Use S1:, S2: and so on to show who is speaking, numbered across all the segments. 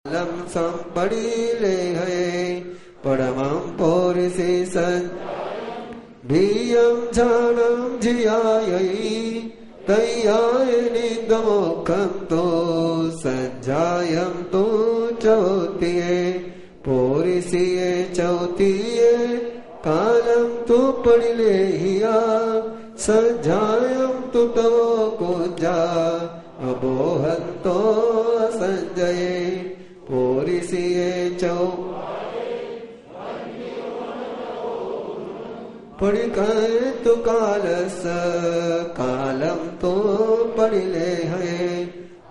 S1: Lump संपड़िले है परमं पौरिसे सन् भीयं झानं जियायै तय्याय निगमोखं तो सज्जायं तो चौतिये पौरिसिये चौतिये कालं तो पड़िले हिया सज्जायं तो तवो कुजा अबोहन्तो संजये पौरिसिये चौ पढ़िकाय तो कालस कालम तो पढ़िले है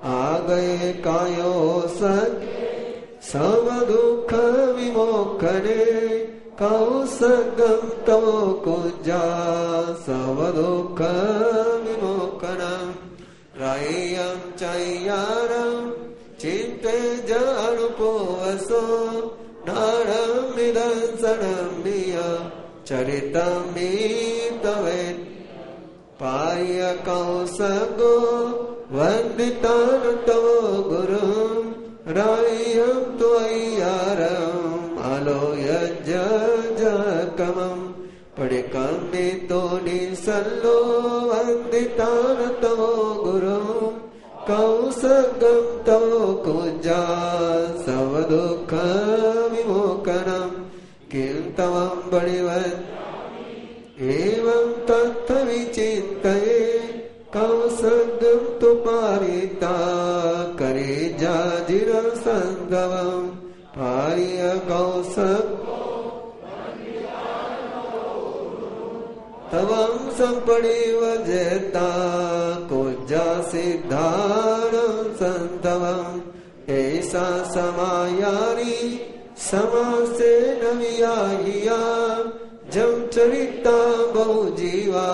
S1: आ गए कायो सत सब दुख विमोखने कौसगम तवो कुजा सब दुख विमोखनम राय्यम चय्यारम चिंते जानुपोवसो नारम निदंसनम निया चरितमी तवे पाय कौसगो वंदितान तवो गुरुम राय्यम त्वय्यारम आलोयज्जकमं पढ़िकम्मि तो निसल्लो वंदितान तवो गुरुम कौसगम तवो कुजा सब दुख विमोकनम किंतवं बड़िवत् एवं तत्थ विचिन्तये कौसगम तु पारिता करे जाजिर संगवं पार्य कौसग तवं संपड़िवजेता कुजा सिद्धाणं संतवं ऐसा समायारी समासे नवियाहिया जम चरिता बहु जीवा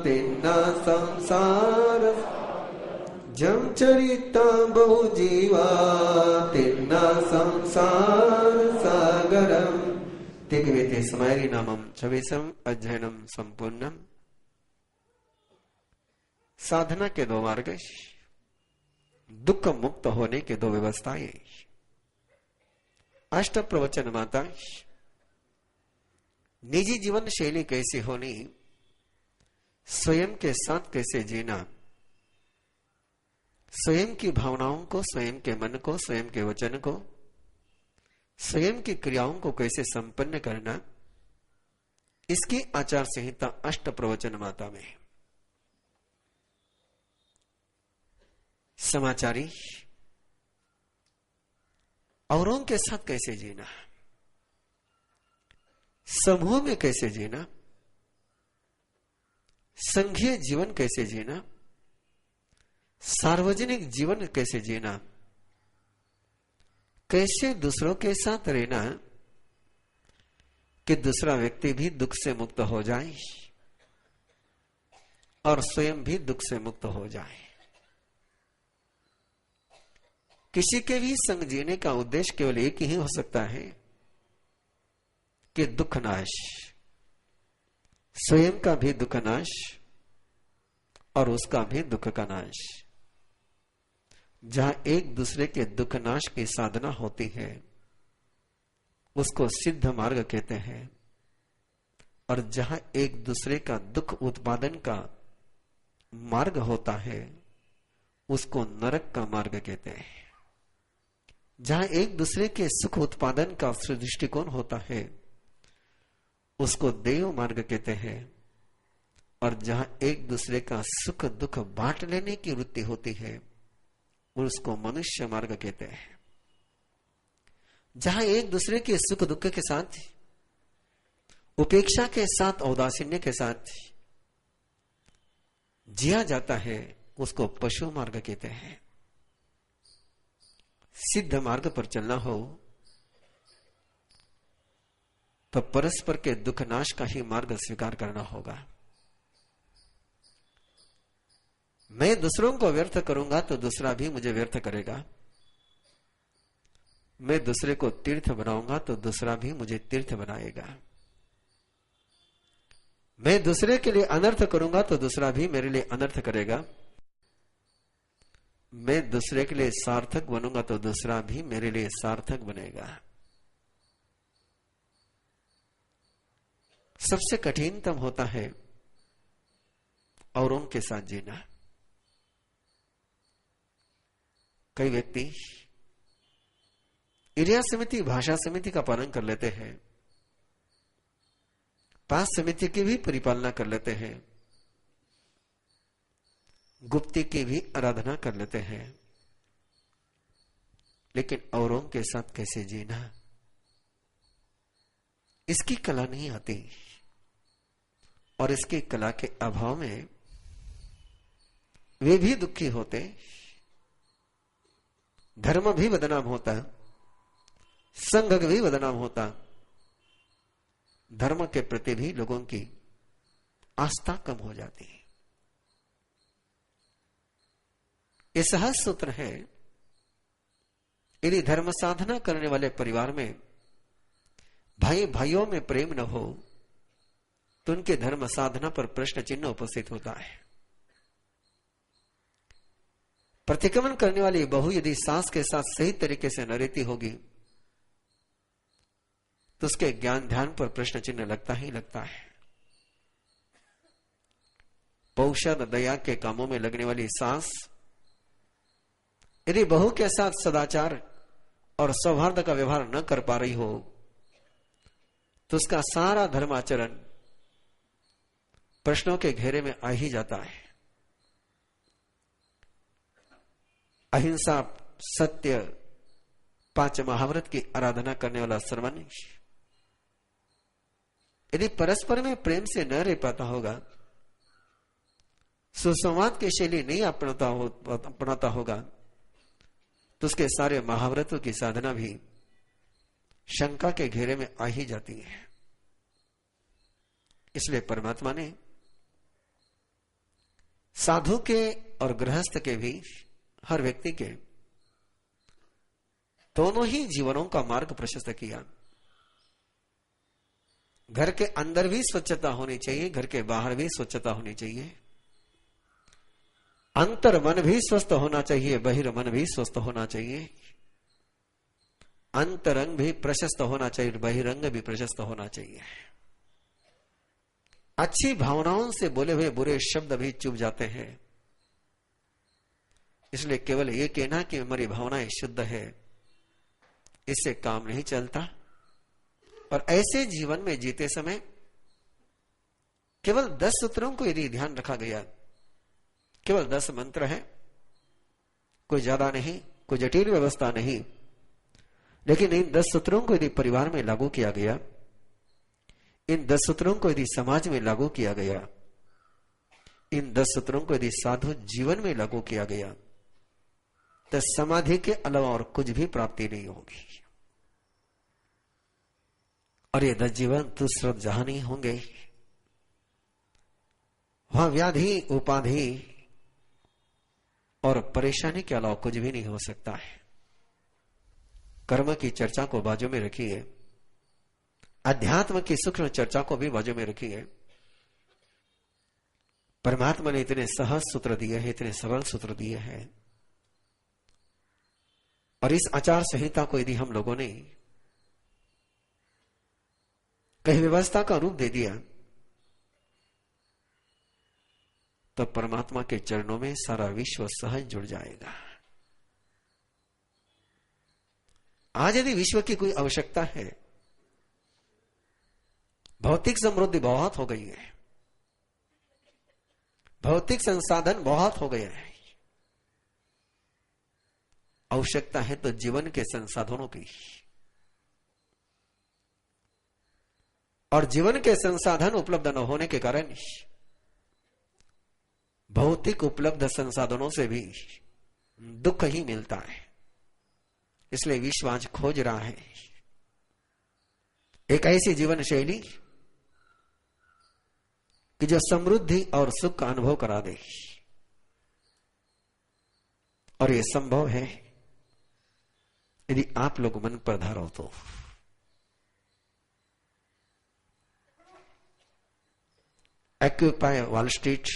S1: तिन्ना संसार जम चरिता बहु जीवा तिन्ना संसार सागरम तिग्वेते समायरी नामम छवेसम अध्ययनम संपूर्णम। साधना के दो मार्ग, दुख मुक्त होने के दो व्यवस्थाएं। अष्ट प्रवचन माता निजी जीवन शैली कैसी होनी, स्वयं के साथ कैसे जीना, स्वयं की भावनाओं को, स्वयं के मन को, स्वयं के वचन को, स्वयं की क्रियाओं को कैसे संपन्न करना, इसकी आचार संहिता अष्ट प्रवचन माता में। समाचारी औरों के साथ कैसे जीना, समूह में कैसे जीना, संघीय जीवन कैसे जीना, सार्वजनिक जीवन कैसे जीना, कैसे दूसरों के साथ रहना कि दूसरा व्यक्ति भी दुख से मुक्त हो जाए और स्वयं भी दुख से मुक्त हो जाए। किसी के भी संग जीने का उद्देश्य केवल एक ही हो सकता है कि दुख नाश, स्वयं का भी दुख नाश और उसका भी दुख का नाश। जहां एक दूसरे के दुख नाश की साधना होती है उसको सिद्ध मार्ग कहते हैं, और जहां एक दूसरे का दुख उत्पादन का मार्ग होता है उसको नरक का मार्ग कहते हैं। जहां एक दूसरे के सुख उत्पादन का दृष्टिकोण होता है उसको देव मार्ग कहते हैं, और जहां एक दूसरे का सुख दुख बांट लेने की वृत्ति होती है उसको मनुष्य मार्ग कहते हैं। जहां एक दूसरे के सुख दुख के साथ, उपेक्षा के साथ, औदासीन्य के साथ जिया जाता है उसको पशु मार्ग कहते हैं। सिद्ध मार्ग पर चलना हो तो परस्पर के दुख नाश का ही मार्ग स्वीकार करना होगा। मैं दूसरों को व्यर्थ करूंगा तो दूसरा भी मुझे व्यर्थ करेगा। मैं दूसरे को तीर्थ बनाऊंगा तो दूसरा भी मुझे तीर्थ बनाएगा। मैं दूसरे के लिए अनर्थ करूंगा तो दूसरा भी मेरे लिए अनर्थ करेगा। मैं दूसरे के लिए सार्थक बनूंगा तो दूसरा भी मेरे लिए सार्थक बनेगा। सबसे कठिन तब होता है औरों के साथ जीना। कई व्यक्ति एरिया समिति, भाषा समिति का पालन कर लेते हैं, पास समिति की भी परिपालना कर लेते हैं, गुप्ती की भी आराधना कर लेते हैं, लेकिन औरों के साथ कैसे जीना, इसकी कला नहीं आती। और इसकी कला के अभाव में वे भी दुखी होते, धर्म भी बदनाम होता, संघ भी बदनाम होता, धर्म के प्रति भी लोगों की आस्था कम हो जाती है। यह सहज सूत्र है। यदि धर्म साधना करने वाले परिवार में भाई भाइयों में प्रेम न हो तो उनके धर्म साधना पर प्रश्न चिन्ह उपस्थित होता है। प्रतिक्रमण करने वाली बहू यदि सास के साथ सही तरीके से न रहती होगी तो उसके ज्ञान ध्यान पर प्रश्न चिन्ह लगता ही लगता है। पौषद दया के कामों में लगने वाली सास यदि बहू के साथ सदाचार और सौहार्द का व्यवहार न कर पा रही हो तो उसका सारा धर्माचरण प्रश्नों के घेरे में आ ही जाता है। अहिंसा, सत्य, 5 महाव्रत की आराधना करने वाला सर्वनिष्ठ यदि परस्पर में प्रेम से न रह पाता होगा, सुसंवाद की शैली नहीं अपनाता होगा तो उसके सारे महाव्रतों की साधना भी शंका के घेरे में आ ही जाती है। इसलिए परमात्मा ने साधु के और गृहस्थ के भी, हर व्यक्ति के दोनों ही जीवनों का मार्ग प्रशस्त किया। घर के अंदर भी स्वच्छता होनी चाहिए, घर के बाहर भी स्वच्छता होनी चाहिए। अंतर मन भी स्वस्थ होना चाहिए, बहिर्मन भी स्वस्थ होना चाहिए। अंतरंग भी प्रशस्त होना चाहिए, बहिरंग भी प्रशस्त होना चाहिए। अच्छी भावनाओं से बोले हुए बुरे शब्द भी चुभ जाते हैं। इसलिए केवल ये कहना कि हमारी भावनाएं शुद्ध है, इससे काम नहीं चलता। और ऐसे जीवन में जीते समय केवल 10 सूत्रों को यदि ध्यान रखा गया, केवल 10 मंत्र है, कोई ज्यादा नहीं, कोई जटिल व्यवस्था नहीं, लेकिन इन 10 सूत्रों को यदि परिवार में लागू किया गया, इन 10 सूत्रों को यदि समाज में लागू किया गया, इन 10 सूत्रों को यदि साधु जीवन में लागू किया गया तो समाधि के अलावा और कुछ भी प्राप्ति नहीं होगी। और ये 10 जीवन तुसरत जहां नहीं होंगे, वहां व्याधि, उपाधि और परेशानी के अलावा कुछ भी नहीं हो सकता है। कर्म की चर्चा को बाजू में रखिए, अध्यात्म की सूक्ष्म चर्चा को भी बाजू में रखिए। परमात्मा ने इतने सहज सूत्र दिए हैं, इतने सरल सूत्र दिए हैं, और इस आचार संहिता को यदि हम लोगों ने कहीं व्यवस्था का रूप दे दिया तो परमात्मा के चरणों में सारा विश्व सहज जुड़ जाएगा। आज यदि विश्व की कोई आवश्यकता है, भौतिक समृद्धि बहुत हो गई है, भौतिक संसाधन बहुत हो गए हैं, आवश्यकता है तो जीवन के संसाधनों की। और जीवन के संसाधन उपलब्ध न होने के कारण भौतिक उपलब्ध संसाधनों से भी दुख ही मिलता है। इसलिए विश्व आज खोज रहा है एक ऐसी जीवन शैली कि जो समृद्धि और सुख का अनुभव करा दे। और यह संभव है यदि आप लोग मन पर धारो तो। ऑक्यूपाई वॉल स्ट्रीट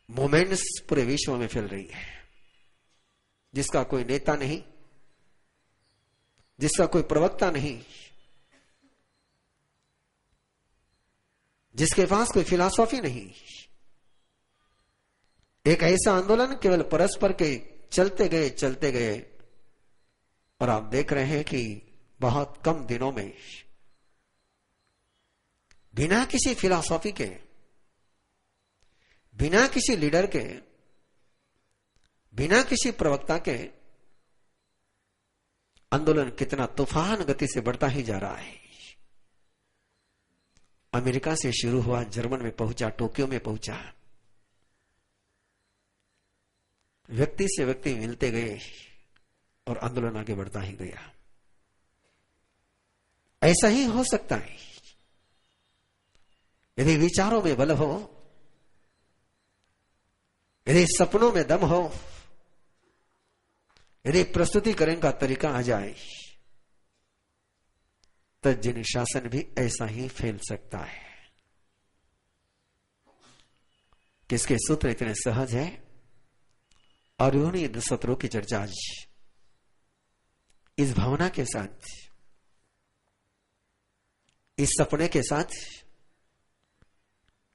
S1: मूवमेंट्स पूरे विश्व में फैल रही है, जिसका कोई नेता नहीं, जिसका कोई प्रवक्ता नहीं, जिसके पास कोई फिलॉसफी नहीं। एक ऐसा आंदोलन केवल परस्पर के चलते गए और आप देख रहे हैं कि बहुत कम दिनों में बिना किसी फिलॉसफी के, बिना किसी लीडर के, बिना किसी प्रवक्ता के आंदोलन कितना तूफान गति से बढ़ता ही जा रहा है। अमेरिका से शुरू हुआ, जर्मन में पहुंचा, टोक्यो में पहुंचा, व्यक्ति से व्यक्ति मिलते गए और आंदोलन आगे बढ़ता ही गया। ऐसा ही हो सकता है यदि विचारों में बल हो, यदि सपनों में दम हो, यदि प्रस्तुतिकरण का तरीका आ जाए, तो जिन शासन भी ऐसा ही फैल सकता है। किसके सूत्र इतने सहज है और उन्हीं सूत्रों की चर्चा आज इस भावना के साथ, इस सपने के साथ,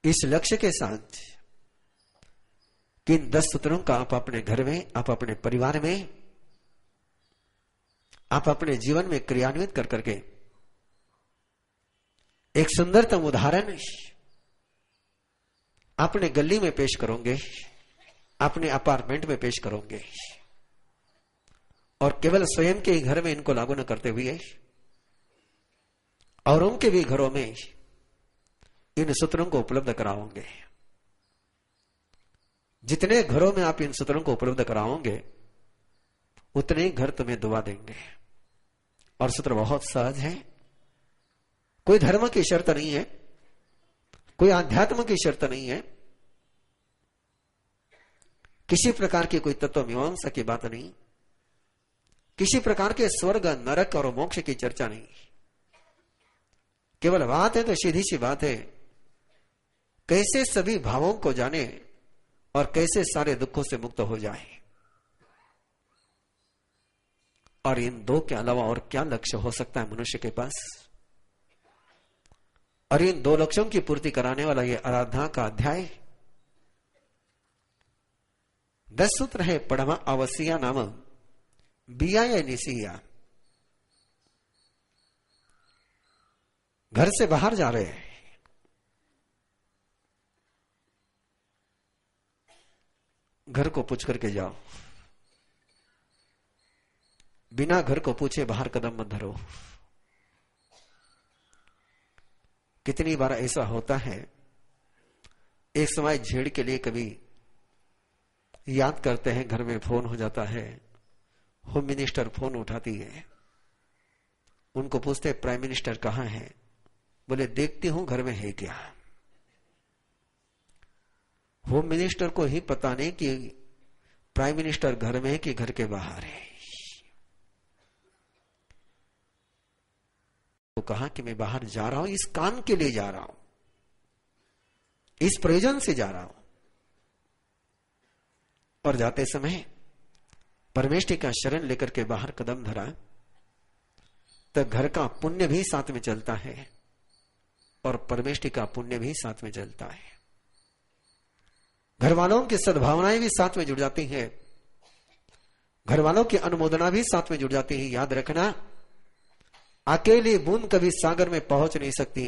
S1: इस लक्ष्य के साथ कि इन 10 सूत्रों का आप अपने घर में, आप अपने परिवार में, आप अपने जीवन में क्रियान्वित कर करके एक सुंदरतम उदाहरण अपने गली में पेश करोगे, अपने अपार्टमेंट में पेश करोगे और केवल स्वयं के ही घर में इनको लागू न करते हुए और उनके भी घरों में इन सूत्रों को उपलब्ध कराओगे। जितने घरों में आप इन सूत्रों को उपलब्ध कराओगे उतने ही घर तुम्हें दुआ देंगे। और सूत्र बहुत सहज है, कोई धर्म की शर्त नहीं है, कोई आध्यात्म की शर्त नहीं है, किसी प्रकार की कोई तत्व मीमांसा की बात नहीं, किसी प्रकार के स्वर्ग नरक और मोक्ष की चर्चा नहीं। केवल बात है तो सीधी सी बात है, कैसे सभी भावों को जाने और कैसे सारे दुखों से मुक्त हो जाए। और इन 2 के अलावा और क्या लक्ष्य हो सकता है मनुष्य के पास। और इन 2 लक्ष्यों की पूर्ति कराने वाला यह आराधना का अध्याय 10 सूत्र है। पढ़मा अवसिया नाम बिया या निसिया। घर से बाहर जा रहे हैं, घर को पूछ करके जाओ, बिना घर को पूछे बाहर कदम मत धरो। कितनी बार ऐसा होता है, एक समय झेड़ के लिए कभी याद करते हैं, घर में फोन हो जाता है, होम मिनिस्टर फोन उठाती है, उनको पूछते हैं प्राइम मिनिस्टर कहां है, बोले देखती हूं घर में है क्या। होम मिनिस्टर को ही पता नहीं कि प्राइम मिनिस्टर घर में है कि घर के बाहर है। तो कहा कि मैं बाहर जा रहा हूं, इस काम के लिए जा रहा हूं, इस प्रयोजन से जा रहा हूं। और जाते समय परमेष्टि का शरण लेकर के बाहर कदम धरा, तो घर का पुण्य भी साथ में चलता है और परमेष्टि का पुण्य भी साथ में चलता है। घर वालों की सद्भावनाएं भी साथ में जुड़ जाती हैं, घर वालों की अनुमोदना भी साथ में जुड़ जाती है। याद रखना, अकेली बूंद कभी सागर में पहुंच नहीं सकती,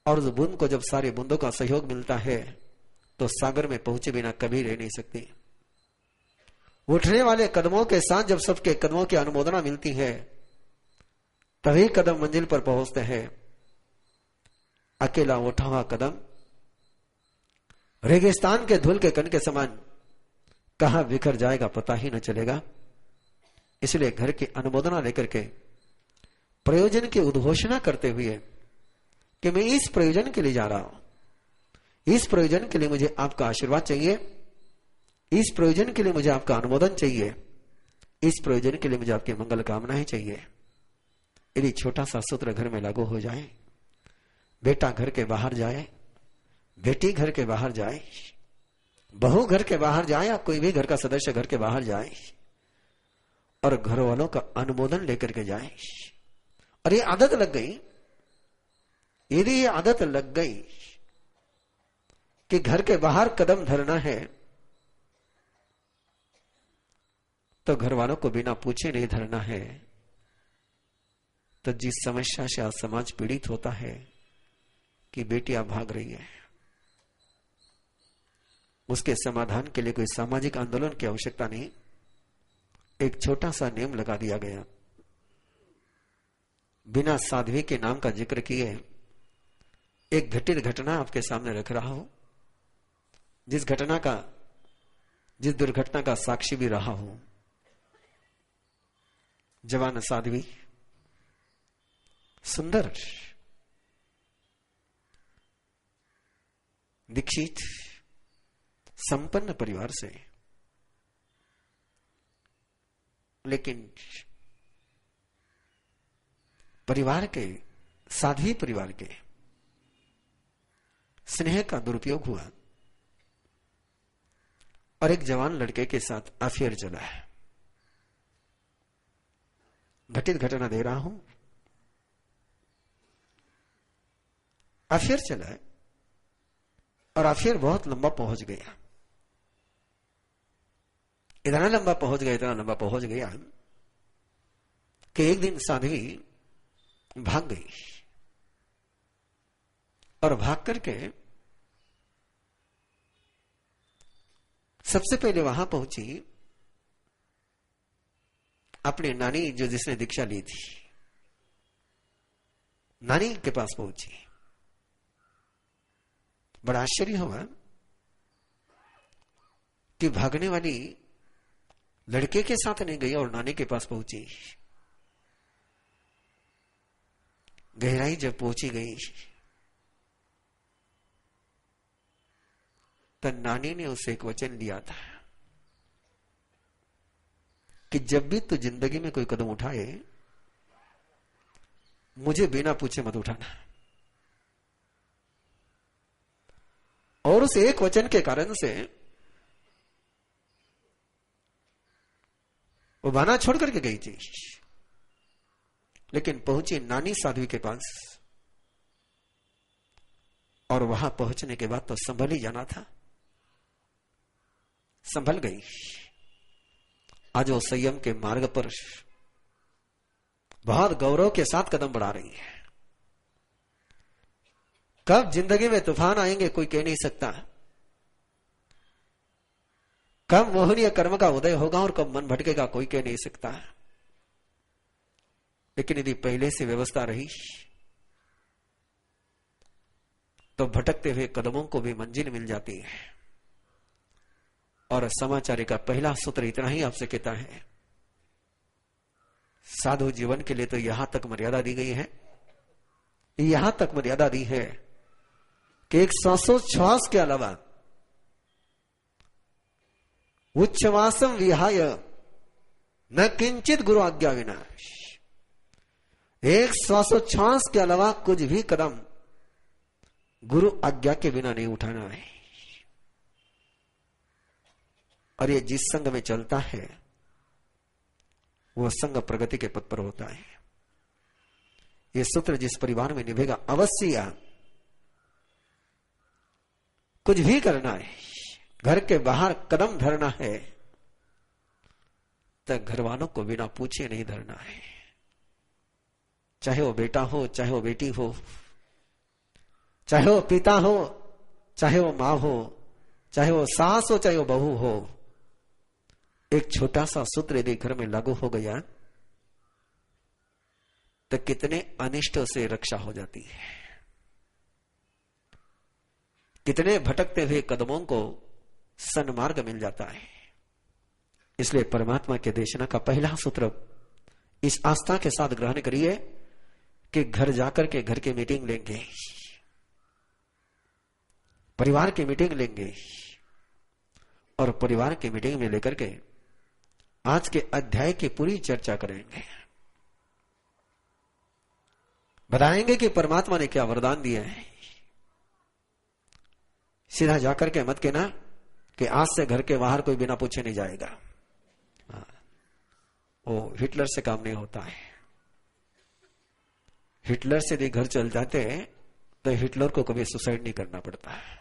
S1: और उस बूंद को जब सारी बूंदों का सहयोग मिलता है तो सागर में पहुंचे बिना कभी रह नहीं सकती। उठने वाले कदमों के साथ जब सबके कदमों की अनुमोदना मिलती है तभी कदम मंजिल पर पहुंचते हैं। अकेला उठा हुआ कदम रेगिस्तान के धूल के कण के समान कहां बिखर जाएगा पता ही न चलेगा। इसलिए घर की अनुमोदना लेकर के प्रयोजन की उद्घोषणा करते हुए कि मैं इस प्रयोजन के लिए जा रहा हूं, इस प्रयोजन के लिए मुझे आपका आशीर्वाद चाहिए, इस प्रयोजन के लिए मुझे आपका अनुमोदन चाहिए, इस प्रयोजन के लिए मुझे आपकी मंगल कामनाएं चाहिए। यदि छोटा सा सूत्र घर में लागू हो जाए, बेटा घर के बाहर जाए, बेटी घर के बाहर जाए, बहू घर के बाहर जाए या कोई भी घर का सदस्य घर के बाहर जाए और घर वालों का अनुमोदन लेकर के जाए, और ये आदत लग गई, यदि ये आदत लग गई कि घर के बाहर कदम धरना है तो घर वालों को बिना पूछे नहीं धरना है, तो जिस समस्या से आज समाज पीड़ित होता है कि बेटियां भाग रही है, उसके समाधान के लिए कोई सामाजिक आंदोलन की आवश्यकता नहीं, एक छोटा सा नियम लगा दिया गया। बिना साध्वी के नाम का जिक्र किए एक घटित घटना आपके सामने रख रहा हूं, जिस दुर्घटना का साक्षी भी रहा हूं। जवान साध्वी, सुंदर, दीक्षित, संपन्न परिवार से, लेकिन साध्वी परिवार के स्नेह का दुरुपयोग हुआ और एक जवान लड़के के साथ अफेयर चला है। घटित घटना दे रहा हूं। अफेयर चला है और अफेयर बहुत लंबा पहुंच गया, इतना लंबा पहुंच गया कि एक दिन साध्वी भाग गई और भाग करके सबसे पहले वहां पहुंची अपनी नानी, जिसने दीक्षा ली थी, नानी के पास पहुंची। बड़ा आश्चर्य हुआ कि भागने वाली लड़के के साथ नहीं गई और नानी के पास पहुंची। गहराई जब पहुंची गई तो नानी ने उसे एक वचन दिया था कि जब भी तू जिंदगी में कोई कदम उठाए, मुझे बिना पूछे मत उठाना। और उस एक वचन के कारण से वो बहाना छोड़ करके गई थी, लेकिन पहुंची नानी साध्वी के पास, और वहां पहुंचने के बाद तो संभल ही जाना था, संभल गई। आज वो संयम के मार्ग पर बहुत गौरव के साथ कदम बढ़ा रही है। कब जिंदगी में तूफान आएंगे कोई कह नहीं सकता, कब मोहनीय कर्म का उदय होगा और कब मन भटकेगा कोई कह नहीं सकता। लेकिन यदि पहले से व्यवस्था रही तो भटकते हुए कदमों को भी मंजिल मिल जाती है। और समाचार का पहला सूत्र इतना ही आपसे कहता है, साधु जीवन के लिए तो यहां तक मर्यादा दी गई है, यहां तक मर्यादा दी है कि एक श्वासोच्छ्वास के अलावा उच्छ्वासम विहाय न किंचित गुरु आज्ञा विनाश, एक श्वासोच्छ्वास के अलावा कुछ भी कदम गुरु आज्ञा के बिना नहीं उठाना है। और ये जिस संघ में चलता है वह संघ प्रगति के पथ पर होता है। ये सूत्र जिस परिवार में निभेगा, अवश्य कुछ भी करना है, घर के बाहर कदम धरना है, तो घर वालों को बिना पूछे नहीं धरना है। चाहे वो बेटा हो, चाहे वो बेटी हो, चाहे वो पिता हो, चाहे वो मां हो, चाहे वो सास हो, चाहे वो बहू हो, एक छोटा सा सूत्र यदि घर में लागू हो गया तो कितने अनिष्टों से रक्षा हो जाती है, कितने भटकते हुए कदमों को सन्मार्ग मिल जाता है। इसलिए परमात्मा के देशना का पहला सूत्र इस आस्था के साथ ग्रहण करिए कि घर जाकर के घर की मीटिंग लेंगे, परिवार की मीटिंग लेंगे, और परिवार की मीटिंग में लेकर के आज के अध्याय की पूरी चर्चा करेंगे। बताएंगे कि परमात्मा ने क्या वरदान दिया है। सीधा जाकर के मत कहना कि आज से घर के बाहर कोई बिना पूछे नहीं जाएगा। वो हिटलर से काम नहीं होता है। हिटलर से यदि घर चल जाते तो हिटलर को कभी सुसाइड नहीं करना पड़ता है।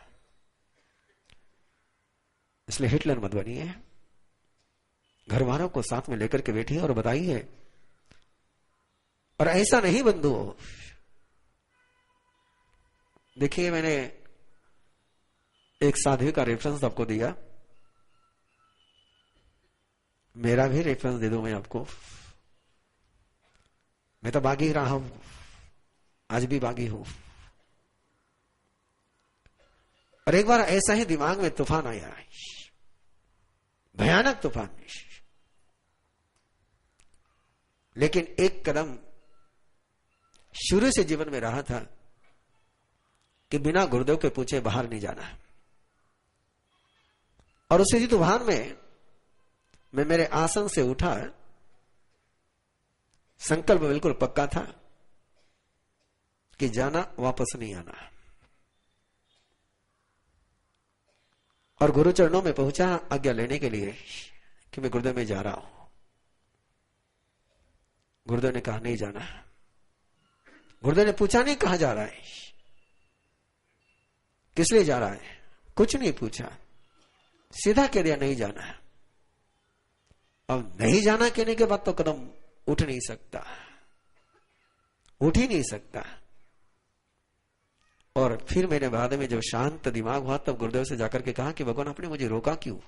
S1: इसलिए हिटलर मत बनिए, घर वालों को साथ में लेकर के बैठिए और बताइए। और ऐसा नहीं बंधु, देखिए मैंने एक साध्वी का रेफरेंस आपको दिया, मेरा भी रेफरेंस दे दूं मैं आपको। मैं तो बागी रहा हूं, आज भी बागी हूं। और एक बार ऐसा ही दिमाग में तूफान आया, भयानक तूफान। लेकिन एक कदम शुरू से जीवन में रहा था कि बिना गुरुदेव के पूछे बाहर नहीं जाना। और उसी तूफान में मैं मेरे आसन से उठा, संकल्प बिल्कुल पक्का था कि जाना, वापस नहीं आना। और गुरु चरणों में पहुंचा आज्ञा लेने के लिए कि मैं गुरुदेव में जा रहा हूं। गुरुदेव ने कहा नहीं जाना। गुरुदेव ने पूछा नहीं कहां जा रहा है, किस लिए जा रहा है, कुछ नहीं पूछा, सीधा कह दिया नहीं जाना। अब नहीं जाना कहने के बाद तो कदम उठ नहीं सकता, उठ ही नहीं सकता। और फिर मैंने बाद में जब शांत दिमाग हुआ तब गुरुदेव से जाकर के कहा कि भगवान आपने मुझे रोका क्यों?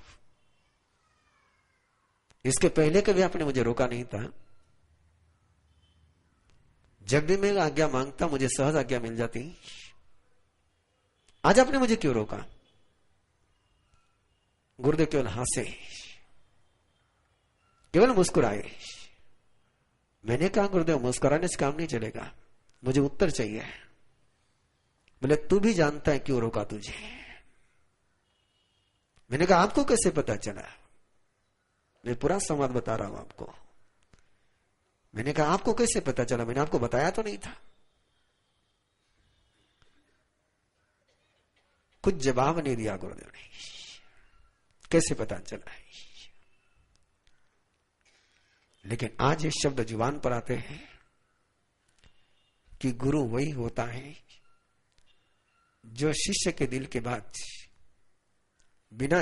S1: इसके पहले कभी आपने मुझे रोका नहीं था। जब भी मैं आज्ञा मांगता मुझे सहज आज्ञा मिल जाती, आज आपने मुझे क्यों रोका? गुरुदेव केवल हंसे, केवल मुस्कुराए। मैंने कहा गुरुदेव मुस्कुराने से काम नहीं चलेगा, मुझे उत्तर चाहिए। बोले तू भी जानता है क्यों रोका तुझे। मैंने कहा आपको कैसे पता चला? मैं पूरा संवाद बता रहा हूं आपको। मैंने कहा आपको कैसे पता चला? मैंने आपको बताया तो नहीं था। कुछ जवाब नहीं दिया गुरुदेव ने, कैसे पता चला है। लेकिन आज ये शब्द जुबान पर आते हैं कि गुरु वही होता है जो शिष्य के दिल के बाद बिना